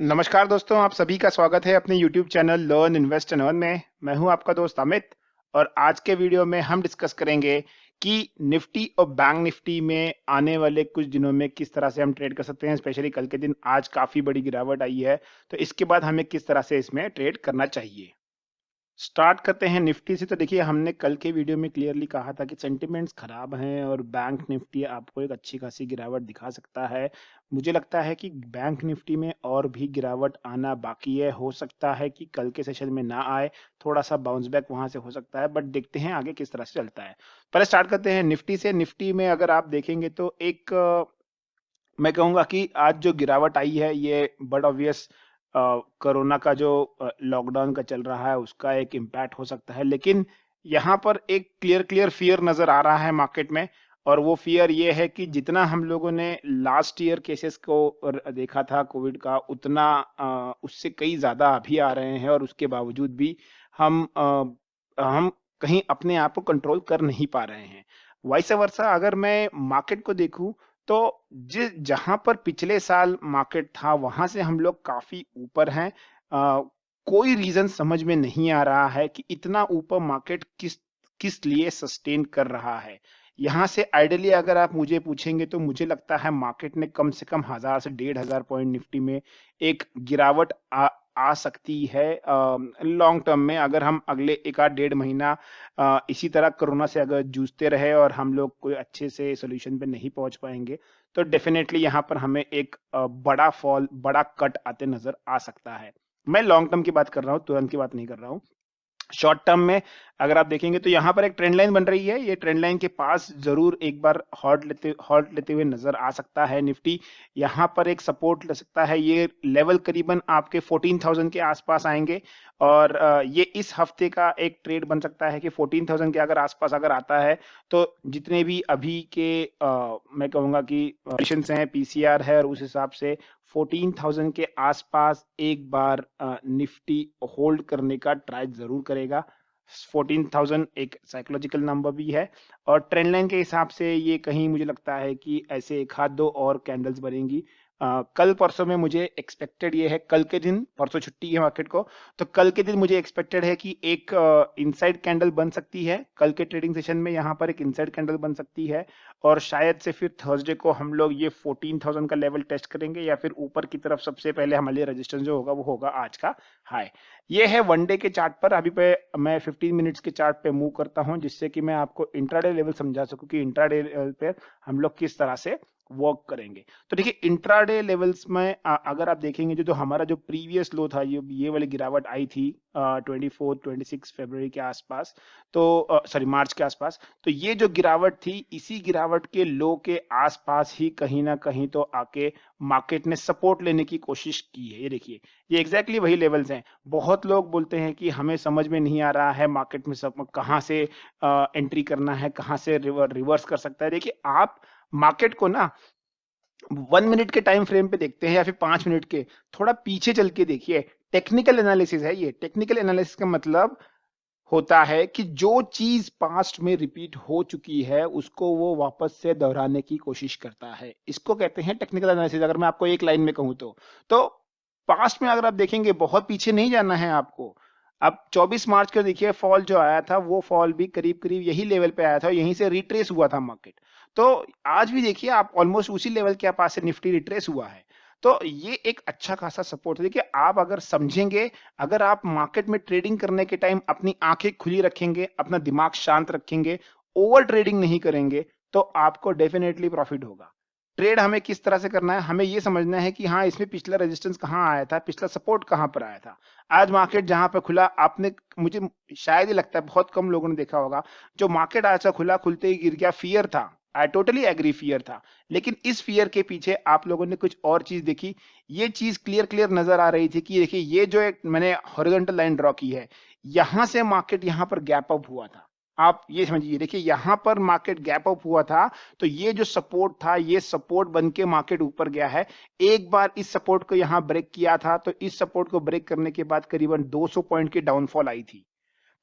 नमस्कार दोस्तों, आप सभी का स्वागत है अपने YouTube channel learn invest and earn में। मैं हूं आपका दोस्त अमित और आज के वीडियो में हम डिस्कस करेंगे कि निफ्टी और बैंक निफ्टी में आने वाले कुछ दिनों में किस तरह से हम ट्रेड कर सकते हैं। स्पेशली कल के दिन आज काफी बड़ी गिरावट आई है, तो इसके बाद हमें किस तरह से इसमें ट्रेड करना चाहिए। स्टार्ट करते हैं निफ्टी से। तो देखिए, हमने कल के वीडियो में क्लियरली कहा था कि सेंटिमेंट्स खराब हैं और बैंक निफ्टी आपको एक अच्छी खासी गिरावट दिखा सकता है। मुझे लगता है कि बैंक निफ्टी में और भी गिरावट आना बाकी है। हो सकता है कि कल के सेशन में ना आए, थोड़ा सा बाउंस बैक वहां से हो सकता है, बट देखते हैं आगे किस तरह से चलता है। पहले स्टार्ट करते हैं निफ्टी से। निफ्टी में अगर आप देखेंगे तो एक मैं कहूंगा कि आज जो गिरावट आई है ये बड़ा ऑब्वियस कोरोना का जो लॉकडाउन का चल रहा है उसका एक इम्पैक्ट हो सकता है, लेकिन यहाँ पर एक क्लियर क्लियर फियर नजर आ रहा है मार्केट में। और वो फियर ये है कि जितना हम लोगों ने लास्ट ईयर केसेस को देखा था कोविड का, उतना उससे कई ज्यादा अभी आ रहे हैं और उसके बावजूद भी हम कहीं अपने आप को कंट्रोल कर नहीं पा रहे हैं। वाइस वर्सा अगर मैं मार्केट को देखूं तो जिस जहां पर पिछले साल मार्केट था वहां से हम लोग काफी ऊपर हैं। कोई रीजन समझ में नहीं आ रहा है कि इतना ऊपर मार्केट किस किस लिए सस्टेन कर रहा है। यहाँ से आइडियली अगर आप मुझे पूछेंगे तो मुझे लगता है मार्केट ने कम से कम 1000 से 1500 पॉइंट निफ्टी में एक गिरावट आ सकती है लॉन्ग टर्म में। अगर हम अगले एक आध डेढ़ महीना इसी तरह कोरोना से अगर जूझते रहे और हम लोग कोई अच्छे से सोल्यूशन पे नहीं पहुंच पाएंगे तो डेफिनेटली यहाँ पर हमें एक बड़ा फॉल, बड़ा कट आते नजर आ सकता है। मैं लॉन्ग टर्म की बात कर रहा हूँ, तुरंत की बात नहीं कर रहा हूँ। शॉर्ट टर्म में अगर आप देखेंगे तो यहाँ पर एक ट्रेंड लाइन बन रही है। ये ट्रेंड लाइन के पास जरूर एक बार हॉल्ट लेते हुए नजर आ सकता है निफ्टी। यहाँ पर एक सपोर्ट ले सकता है। ये लेवल करीबन आपके 14,000 के आसपास आएंगे और ये इस हफ्ते का एक ट्रेड बन सकता है कि 14,000 के अगर आसपास अगर आता है तो जितने भी अभी के मैं कहूंगा कि कंडीशंस हैं, पीसीआर है, और उस हिसाब से 14,000 के आसपास एक बार निफ्टी होल्ड करने का ट्राई जरूर करेगा। 14,000 एक साइकोलॉजिकल नंबर भी है और ट्रेंड लाइन के हिसाब से ये कहीं मुझे लगता है कि ऐसे एक हाथ दो और कैंडल्स बनेंगी। कल परसों में मुझे एक्सपेक्टेड ये है, कल के दिन, परसों छुट्टी है मार्केट को, तो कल के दिन मुझे एक्सपेक्टेड है कि एक इनसाइड कैंडल बन सकती है। कल के ट्रेडिंग सेशन में यहाँ पर एक इनसाइड कैंडल बन सकती है और शायद से फिर थर्सडे को हम लोग ये 14,000 का लेवल टेस्ट करेंगे या फिर ऊपर की तरफ सबसे पहले हमारे लिए रजिस्टेंस जो होगा वो होगा आज का हाई। ये है वन डे के चार्ट पर। अभी पे मैं 15 मिनट्स के चार्ट पे मूव करता हूं जिससे कि मैं आपको इंट्राडे लेवल समझा सकूं कि इंट्राडे लेवल पे हम लोग किस तरह से वर्क करेंगे। तो देखिए, इंट्राडे लेवल्स में अगर आप देखेंगे जो हमारा जो प्रीवियस लो था, ये वाली गिरावट आई थी 24-26 फरवरी के आसपास, तो सॉरी मार्च के आसपास, तो ये जो गिरावट थी इसी गिरावट के लो के आसपास ही कहीं ना कहीं तो आके मार्केट ने सपोर्ट लेने की कोशिश की है। ये देखिए, ये एग्जैक्टली वही लेवल्स हैं। बहुत लोग बोलते हैं कि हमें समझ में नहीं आ रहा है मार्केट में सब कहाँ से एंट्री करना है, कहाँ से रिवर्स कर सकता है। देखिए, आप मार्केट को ना 1 मिनट के टाइम फ्रेम पे देखते हैं या फिर 5 मिनट के, थोड़ा पीछे चल के देखिए। टेक्निकल एनालिसिस है ये। टेक्निकल एनालिसिस का मतलब होता है कि जो चीज पास्ट में रिपीट हो चुकी है उसको वो वापस से दोहराने की कोशिश करता है। इसको कहते हैं टेक्निकल एनालिसिस। अगर मैं आपको एक लाइन में कहूं तो पास्ट में अगर आप देखेंगे, बहुत पीछे नहीं जाना है आपको। अब 24 मार्च को देखिए, फॉल जो आया था वो फॉल भी करीब करीब यही लेवल पे आया था, यहीं से रिट्रेस हुआ था मार्केट। तो आज भी देखिए, आप ऑलमोस्ट उसी लेवल के पास से निफ्टी रिट्रेस हुआ है। तो ये एक अच्छा खासा सपोर्ट है। देखिए, आप अगर समझेंगे, अगर आप मार्केट में ट्रेडिंग करने के टाइम अपनी आंखें खुली रखेंगे, अपना दिमाग शांत रखेंगे, ओवर ट्रेडिंग नहीं करेंगे, तो आपको डेफिनेटली प्रॉफिट होगा। ट्रेड हमें किस तरह से करना है, हमें ये समझना है कि हाँ, इसमें पिछला रेजिस्टेंस कहाँ आया था, पिछला सपोर्ट कहाँ पर आया था। आज मार्केट जहां पर खुला, आपने, मुझे शायद ही लगता है बहुत कम लोगों ने देखा होगा, जो मार्केट आज खुला खुलते ही गिर गया, फियर था। आई टोटली एग्री, फियर था। लेकिन इस फियर के पीछे आप लोगों ने कुछ और चीज देखी। ये चीज क्लियर क्लियर नजर आ रही थी कि देखिए, ये जो एक मैंने हॉरिजॉन्टल लाइन ड्रॉ की है, यहां से मार्केट यहां पर गैप अप हुआ था। आप ये समझिए, देखिए यहां पर मार्केट गैप अप हुआ था, तो ये जो सपोर्ट था, ये सपोर्ट बन के मार्केट ऊपर गया है। एक बार इस सपोर्ट को यहां ब्रेक किया था, तो इस सपोर्ट को ब्रेक करने के बाद करीबन 200 पॉइंट की डाउनफॉल आई थी।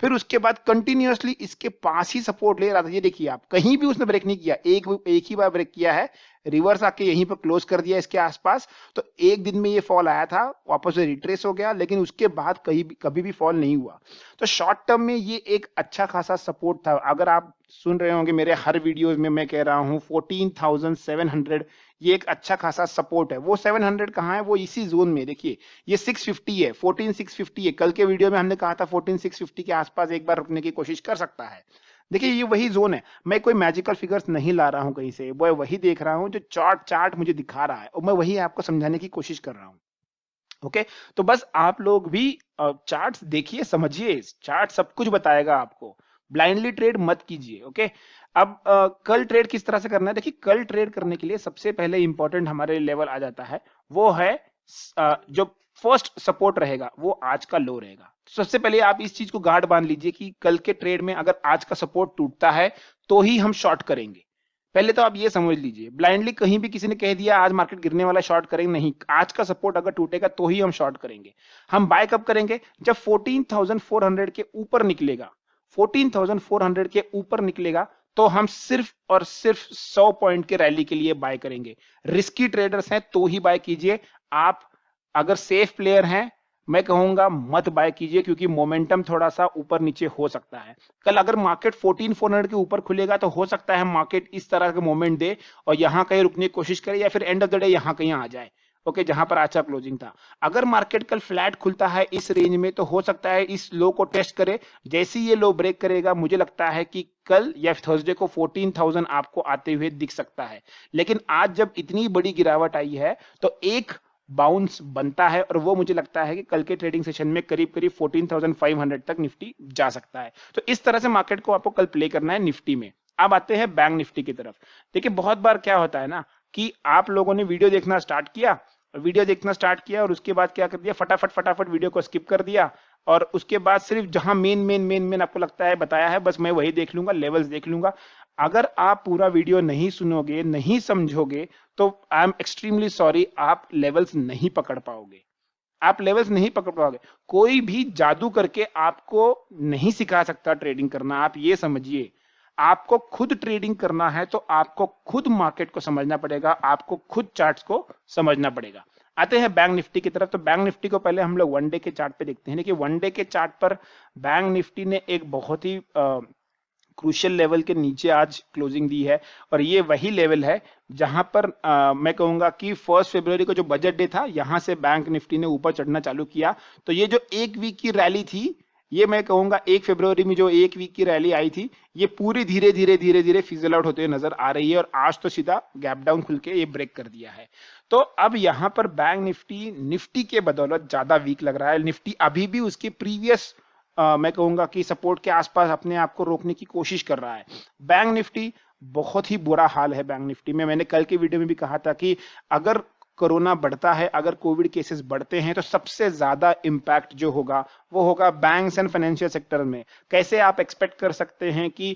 फिर उसके बाद कंटिन्यूअसली इसके पास ही सपोर्ट ले रहा था। ये देखिए, आप कहीं भी उसने ब्रेक नहीं किया, एक ही बार ब्रेक किया है, रिवर्स आके यहीं पर क्लोज कर दिया इसके आसपास। तो एक दिन में ये फॉल आया था, वापस से रिट्रेस हो गया, लेकिन उसके बाद कभी भी फॉल नहीं हुआ। तो शॉर्ट टर्म में ये एक अच्छा खासा सपोर्ट था। अगर आप सुन रहे होंगे मेरे हर वीडियोस में मैं कह रहा हूँ 14,700 ये एक अच्छा खासा सपोर्ट है। वो 700 कहाँ है, वो इसी जोन में देखिए, ये 650 है, 14,650 है। कल के वीडियो में हमने कहा था 14,650 के आसपास एक बार रुकने की कोशिश कर सकता है। देखिए ये वही जोन है, मैं कोई मैजिकल फिगर्स नहीं ला रहा हूं कहीं से, वो वही देख रहा हूं जो चार्ट मुझे दिखा रहा है और मैं वही आपको समझाने की कोशिश कर रहा हूं। ओके, तो बस आप लोग भी चार्ट्स देखिए, समझिए, चार्ट सब कुछ बताएगा आपको, ब्लाइंडली ट्रेड मत कीजिए। ओके, अब कल ट्रेड किस तरह से करना है, देखिए कल ट्रेड करने के लिए सबसे पहले इंपॉर्टेंट हमारे लेवल आ जाता है, वो है जो फर्स्ट सपोर्ट रहेगा वो आज का लो रहेगा। सबसे पहले आप इस चीज को गार्ड बांध लीजिए कि कल के ट्रेड में अगर आज का सपोर्ट टूटता है तो ही हम शॉर्ट करेंगे। पहले तो आप ये समझ लीजिए, ब्लाइंडली कहीं भी किसी ने कह दिया आज मार्केट गिरने वाला शॉर्ट करेंगे, नहीं, आज का सपोर्ट अगर टूटेगा तो ही हम शॉर्ट करेंगे। हम बाय कब करेंगे, जब 14,400 के ऊपर निकलेगा, 14,400 के ऊपर निकलेगा तो हम सिर्फ और सिर्फ 100 पॉइंट के रैली के लिए बाय करेंगे। रिस्की ट्रेडर्स हैं तो ही बाय कीजिए, आप अगर सेफ प्लेयर हैं मैं कहूंगा मत बाय कीजिए, क्योंकि मोमेंटम थोड़ा सा ऊपर नीचे हो सकता है। कल अगर मार्केट 14,400 के ऊपर खुलेगा तो हो सकता है मार्केट इस तरह का मोमेंट दे और यहां कहीं रुकने की कोशिश करे या फिर एंड ऑफ द डे यहां कहीं आ जाए। ओके, जहां पर अच्छा क्लोजिंग था। अगर मार्केट कल फ्लैट खुलता है इस रेंज में तो हो सकता है इस लो को टेस्ट करे, जैसे ही ये लो ब्रेक करेगा मुझे लगता है कि कल या थर्सडे को 14,000 आपको आते हुए दिख सकता है। लेकिन आज जब इतनी बड़ी गिरावट आई है तो एक बाउंस बनता है और वो मुझे लगता है कि कल के ट्रेडिंग सेशन में करीब करीब 14,500 तक निफ्टी जा सकता है। तो इस तरह से मार्केट को आपको कल प्ले करना है निफ्टी में। अब आते हैं बैंक निफ्टी की तरफ। देखिए बहुत बार क्या होता है ना कि आप लोगों ने वीडियो देखना स्टार्ट किया और उसके बाद क्या कर दिया, फटाफट वीडियो को स्किप कर दिया और उसके बाद सिर्फ जहां मेन आपको लगता है बताया है बस मैं वही देख लूंगा, लेवल्स देख लूंगा। अगर आप पूरा वीडियो नहीं सुनोगे, नहीं समझोगे तो आई एम एक्सट्रीमली सॉरी, आप लेवल्स नहीं पकड़ पाओगे, कोई भी जादू करके आपको नहीं सिखा सकता ट्रेडिंग करना। आप ये समझिए, आपको खुद ट्रेडिंग करना है तो आपको खुद मार्केट को समझना पड़ेगा, आपको खुद चार्ट्स को समझना पड़ेगा। आते हैं बैंक निफ्टी की तरफ। तो बैंक निफ्टी को पहले हम लोग वन डे के चार्ट पे देखते हैं। देखिए वन डे के चार्ट पर बैंक निफ्टी ने एक बहुत ही क्रूशियल लेवल के नीचे आज क्लोजिंग दी है और ये वही लेवल है जहां पर मैं कहूंगा कि 1 फरवरी को जो बजट डे था यहां से बैंक निफ्टी ने ऊपर चढ़ना चालू किया। तो ये जो एक वीक की रैली थी, ये मैं कहूंगा 1 फरवरी में जो एक वीक की रैली आई थी, ये पूरी धीरे धीरे फिजल आउट होते हुए नजर आ रही है और आज तो सीधा गैप डाउन खुल के ये ब्रेक कर दिया है। तो अब यहां पर बैंक निफ्टी के बदौलत ज्यादा वीक लग रहा है। निफ्टी अभी भी उसके प्रीवियस मैं कहूंगा कि सपोर्ट के आसपास अपने आप को रोकने की कोशिश कर रहा है। बैंक निफ्टी बहुत ही बुरा हाल है। बैंक निफ्टी में मैंने कल के वीडियो में भी कहा था कि अगर कोरोना बढ़ता है, अगर कोविड केसेस बढ़ते हैं तो सबसे ज्यादा इंपैक्ट जो होगा वो होगा बैंक्स एंड फाइनेंशियल सेक्टर में। कैसे आप एक्सपेक्ट कर सकते हैं कि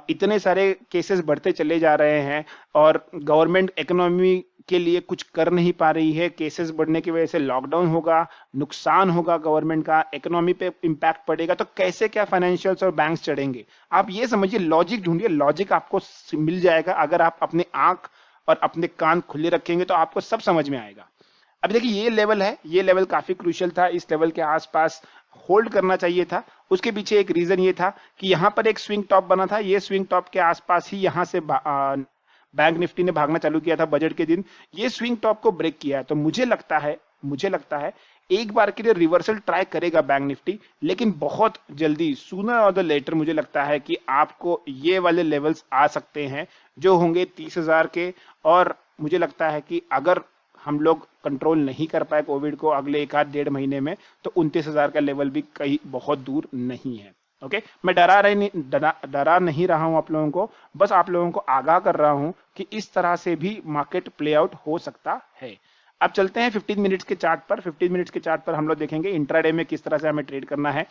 इतने सारे केसेस बढ़ते चले जा रहे हैं और गवर्नमेंट इकोनॉमी के लिए कुछ कर नहीं पा रही है, केसेस बढ़ने की वजह से लॉकडाउन होगा, नुकसान होगा गवर्नमेंट का, इकोनॉमी पे इंपैक्ट पड़ेगा, तो कैसे क्या फाइनेंशियल्स और बैंक्स चढ़ेंगे। आप ये समझिए, लॉजिक ढूंढिए, लॉजिक आपको मिल जाएगा अगर आप अपने आंख और अपने कान खुले रखेंगे तो आपको सब समझ में आएगा। अब देखिए ये लेवल है, ये लेवल काफी क्रूशियल था, इस लेवल के आसपास होल्ड करना चाहिए था। उसके पीछे एक रीजन ये था कि यहाँ पर एक स्विंग टॉप बना था, ये स्विंग टॉप के आसपास ही यहाँ से बैंक निफ्टी ने भागना चालू किया था बजट के दिन। ये स्विंग टॉप को ब्रेक किया है तो मुझे लगता है एक बार के लिए रिवर्सल ट्राई करेगा बैंक निफ्टी, लेकिन बहुत जल्दी, सूनर और द लेटर मुझे लगता है कि आपको ये वाले लेवल्स आ सकते हैं जो होंगे 30,000 के। और मुझे लगता है कि अगर हम लोग कंट्रोल नहीं कर पाए कोविड को अगले एक आध डेढ़ महीने में तो 29,000 का लेवल भी कहीं बहुत दूर नहीं है। ओके, मैं डरा नहीं रहा हूं आप लोगों को, बस आप लोगों को आगाह कर रहा हूं कि इस तरह से भी मार्केट प्ले आउट हो सकता है। अब चलते हैं 15 मिनट्स के चार्ट पर। 15 मिनट्स के चार्ट पर हम लोग देखेंगे इंट्राडे में किस तरह से हमें ट्रेड करना है।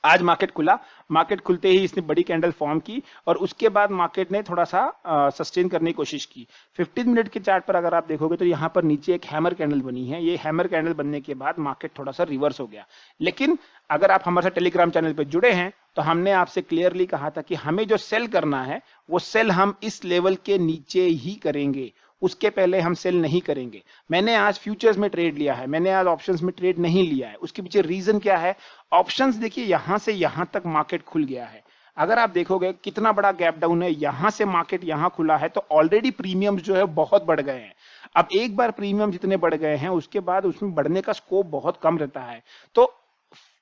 आज मार्केट खुला, मार्केट खुलते ही इसने बड़ी कैंडल फॉर्म की और उसके बाद मार्केट ने थोड़ा सा सस्टेन करने की कोशिश की। 15 मिनट के चार्ट पर अगर आप देखोगे तो यहाँ पर नीचे एक हैमर कैंडल बनी है। ये हैमर कैंडल बनने के बाद मार्केट थोड़ा सा रिवर्स हो गया, लेकिन अगर आप हमारे साथ टेलीग्राम चैनल पर जुड़े हैं तो हमने आपसे क्लियरली कहा था कि हमें जो सेल करना है वो सेल हम इस लेवल के नीचे ही करेंगे। उसके पहले हम सेल नहीं करेंगे। मैंने आज फ्यूचर्स में ट्रेड लिया है, मैंने आज ऑप्शंस में ट्रेड नहीं लिया है। उसके पीछे रीजन क्या है? ऑप्शंस देखिए यहां से यहां तक मार्केट खुल गया है। अगर आप देखोगे कितना बड़ा गैप डाउन है, यहां से मार्केट यहां खुला है, तो ऑलरेडी प्रीमियम्स जो है बहुत बढ़ गए हैं। अब एक बार प्रीमियम जितने बढ़ गए हैं उसके बाद उसमें बढ़ने का स्कोप बहुत कम रहता है। तो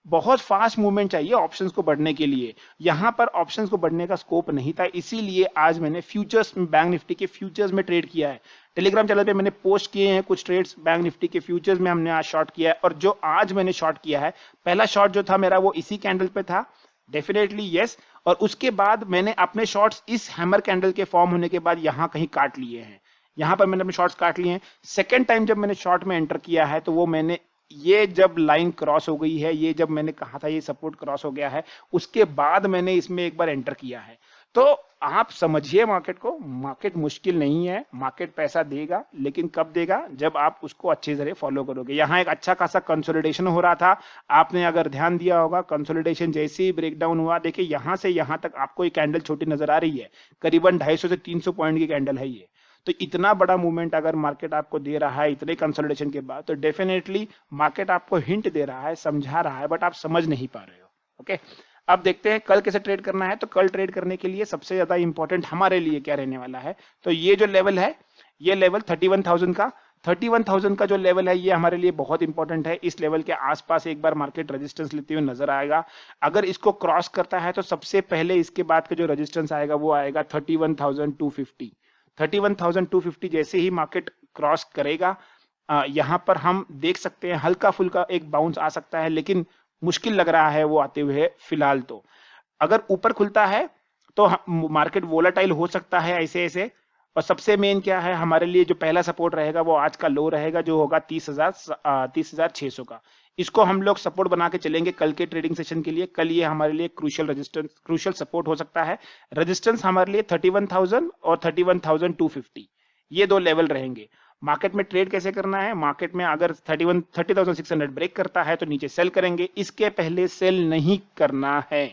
बहुत फास्ट मूवमेंट चाहिए ऑप्शंस को बढ़ने के लिए। यहां पर ऑप्शंस को बढ़ने का स्कोप नहीं था, इसीलिए आज मैंने फ्यूचर्स बैंक निफ्टी के फ्यूचर्स में ट्रेड किया है। टेलीग्राम चैनल पे मैंने पोस्ट किए हैं कुछ ट्रेड्स बैंक निफ्टी के फ्यूचर्स में, हमने आज शॉर्ट किया है। और जो आज मैंने शॉर्ट किया है, पहला शॉर्ट जो था मेरा वो इसी कैंडल पे था, डेफिनेटली यस। और उसके बाद मैंने अपने शॉर्ट्स इस हैमर कैंडल के फॉर्म होने के बाद यहां कहीं काट लिए हैं। यहां पर मैंने अपने शॉर्ट्स काट लिए हैं। सेकेंड टाइम जब मैंने शॉर्ट में एंटर किया है तो वो मैंने ये जब लाइन क्रॉस हो गई है, ये जब मैंने कहा था ये सपोर्ट क्रॉस हो गया है, उसके बाद मैंने इसमें एक बार एंटर किया है। तो आप समझिए मार्केट को, मार्केट मुश्किल नहीं है, मार्केट पैसा देगा, लेकिन कब देगा? जब आप उसको अच्छे तरह फॉलो करोगे। यहाँ एक अच्छा खासा कंसोलिडेशन हो रहा था, आपने अगर ध्यान दिया होगा, कंसोलिडेशन जैसे ही ब्रेकडाउन हुआ, देखिए यहां से यहां तक आपको ये कैंडल छोटी नजर आ रही है, करीबन 250 से 300 पॉइंट की कैंडल है ये। तो इतना बड़ा मूवमेंट अगर मार्केट आपको दे रहा है इतने कंसोलिडेशन के बाद, तो डेफिनेटली मार्केट आपको हिंट दे रहा है, समझा रहा है, बट आप समझ नहीं पा रहे हो। ओके, अब देखते हैं कल कैसे ट्रेड करना है। तो कल ट्रेड करने के लिए सबसे ज्यादा इंपॉर्टेंट हमारे लिए क्या रहने वाला है, तो ये जो लेवल है, ये लेवल 31,000 का, 31,000 का जो लेवल है, ये हमारे लिए बहुत इंपॉर्टेंट है। इस लेवल के आसपास एक बार मार्केट रेजिस्टेंस लेते हुए नजर आएगा। अगर इसको क्रॉस करता है तो सबसे पहले इसके बाद का जो रेजिस्टेंस आएगा वो आएगा 31,250। 31,250 जैसे ही मार्केट क्रॉस करेगा, यहां पर हम देख सकते हैं हल्का फुल्का एक बाउंस आ सकता है, लेकिन मुश्किल लग रहा है वो आते हुए फिलहाल। तो अगर ऊपर खुलता है तो मार्केट वोलाटाइल हो सकता है ऐसे ऐसे। और सबसे मेन क्या है, हमारे लिए जो पहला सपोर्ट रहेगा वो आज का लो रहेगा, जो होगा 30,600 का। इसको हम लोग सपोर्ट बना के चलेंगे कल के ट्रेडिंग सेशन के लिए। कल ये हमारे लिए क्रूशियल रेजिस्टेंस, क्रूशियल सपोर्ट हो सकता है। रेजिस्टेंस हमारे लिए 31,000 और 31,250, ये दो लेवल रहेंगे। मार्केट में ट्रेड कैसे करना है, मार्केट में अगर 30,600 ब्रेक करता है तो नीचे सेल करेंगे, इसके पहले सेल नहीं करना है,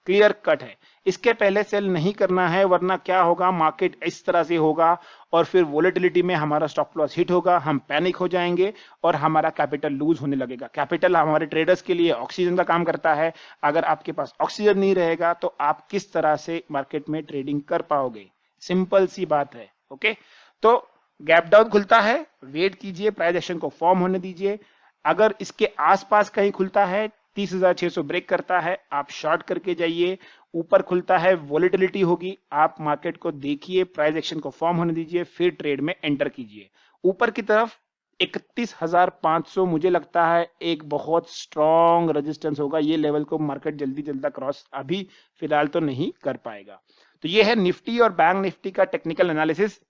क्लियर कट है। इसके पहले सेल नहीं करना है, वरना क्या होगा, मार्केट इस तरह से होगा और फिर वोलेटिलिटी में हमारा स्टॉप लॉस हिट होगा, हम पैनिक हो जाएंगे और हमारा कैपिटल लूज होने लगेगा। कैपिटल हमारे ट्रेडर्स के लिए ऑक्सीजन का काम करता है। अगर आपके पास ऑक्सीजन नहीं रहेगा तो आप किस तरह से मार्केट में ट्रेडिंग कर पाओगे? सिंपल सी बात है। ओके, तो गैप डाउन खुलता है, वेट कीजिए, प्राइस एक्शन को फॉर्म होने दीजिए। अगर इसके आसपास कहीं खुलता है, 30,600 ब्रेक करता है, आप शॉर्ट करके जाइए। ऊपर खुलता है, वोलेटिलिटी होगी, आप मार्केट को देखिए, प्राइस एक्शन को फॉर्म होने दीजिए, फिर ट्रेड में एंटर कीजिए। ऊपर की तरफ 31,500 मुझे लगता है एक बहुत स्ट्रॉन्ग रेजिस्टेंस होगा। ये लेवल को मार्केट जल्दी जल्दी क्रॉस अभी फिलहाल तो नहीं कर पाएगा। तो ये है निफ्टी और बैंक निफ्टी का टेक्निकल एनालिसिस।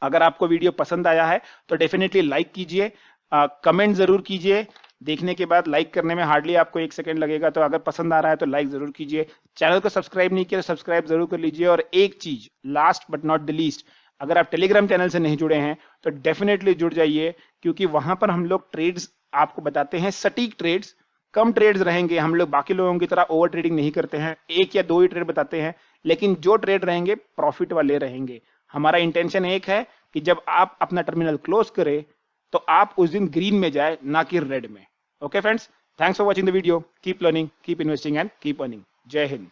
अगर आपको वीडियो पसंद आया है तो डेफिनेटली लाइक कीजिए, कमेंट जरूर कीजिए। देखने के बाद लाइक करने में हार्डली आपको 1 सेकंड लगेगा, तो अगर पसंद आ रहा है तो लाइक जरूर कीजिए। चैनल को सब्सक्राइब नहीं किया तो सब्सक्राइब जरूर कर लीजिए। और एक चीज last but not the least, अगर आप टेलीग्राम चैनल से नहीं जुड़े हैं तो डेफिनेटली जुड़ जाइए, क्योंकि वहां पर हम लोग ट्रेड्स आपको बताते हैं, सटीक ट्रेड्स, कम ट्रेड्स रहेंगे। हम लोग बाकी लोगों की तरह ओवर ट्रेडिंग नहीं करते हैं, 1 या 2 ही ट्रेड बताते हैं, लेकिन जो ट्रेड रहेंगे प्रॉफिट वाले रहेंगे। हमारा इंटेंशन एक है कि जब आप अपना टर्मिनल क्लोज करें तो आप उस दिन ग्रीन में जाए, ना कि रेड में। Okay friends, thanks for watching the video. Keep learning, keep investing and keep earning. जय हिंद।